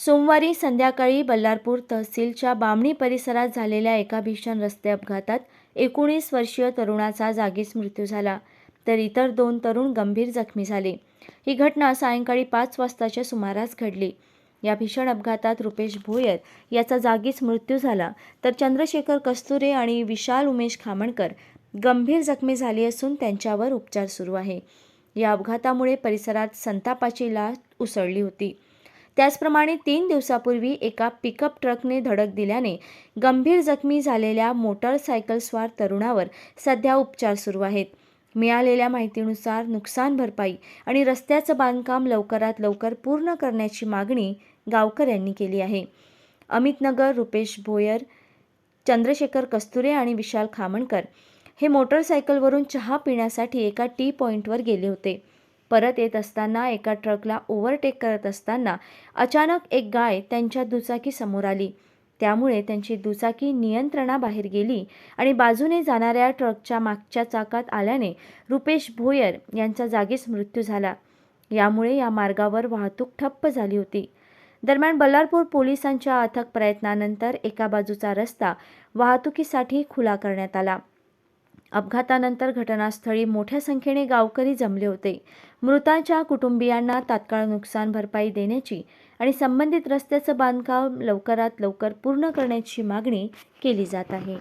सोमवारी संध्याकाळी बल्लारपूर तहसीलच्या बामणी परिसरात झालेल्या एका भीषण रस्ते अपघातात 19 वर्षीय तरुणाचा जागीच मृत्यू झाला, तर इतर 2 तरुण गंभीर जखमी झाले. ही घटना सायंकाळी 5 वाजताच्या सुमारास घडली. या भीषण अपघातात रुपेश भोयर याचा जागीच मृत्यू झाला, तर चंद्रशेखर कस्तुरे आणि विशाल उमेश खामणकर गंभीर जखमी झाले असून त्यांच्यावर उपचार सुरू आहे. या अपघातामुळे परिसरात संतापाची लाट उसळली होती. त्याचप्रमाणे 3 दिवसापूर्वी एका पिकअप ट्रकने धडक दिल्याने गंभीर जखमी झालेल्या मोटरसायकलस्वार तरुणावर सध्या उपचार सुरू आहेत. मिळालेल्या माहितीनुसार नुकसान भरपाई आणि रस्त्याचं बांधकाम लवकरात लवकर पूर्ण करण्याची मागणी गावकऱ्यांनी केली आहे. अमितनगर रुपेश भोयर, चंद्रशेखर कस्तुरे आणि विशाल खामणकर हे मोटरसायकलवरून चहा पिण्यासाठी एका टी पॉइंटवर गेले होते. परत येत असताना एका ट्रकला ओव्हरटेक करत असताना अचानक एक गाय त्यांच्या दुचाकी समोर आली. त्यामुळे त्यांची दुचाकी नियंत्रणाबाहेर गेली आणि बाजूने जाणाऱ्या ट्रकच्या मागच्या चाकात आल्याने रुपेश भोयर यांचा जागीच मृत्यू झाला. यामुळे या मार्गावर वाहतूक ठप्प झाली होती. दरम्यान बल्लारपूर पोलिसांच्या अथक प्रयत्नानंतर एका बाजूचा रस्ता वाहतुकीसाठी खुला करण्यात आला. अपघातानंतर घटनास्थळी मोठ्या संख्येने गावकरी जमले होते. मृतांच्या कुटुंबियांना तात्काळ नुकसान भरपाई देण्याची आणि संबंधित रस्त्याचं बांधकाम लवकरात लवकर पूर्ण करण्याची मागणी केली जात आहे.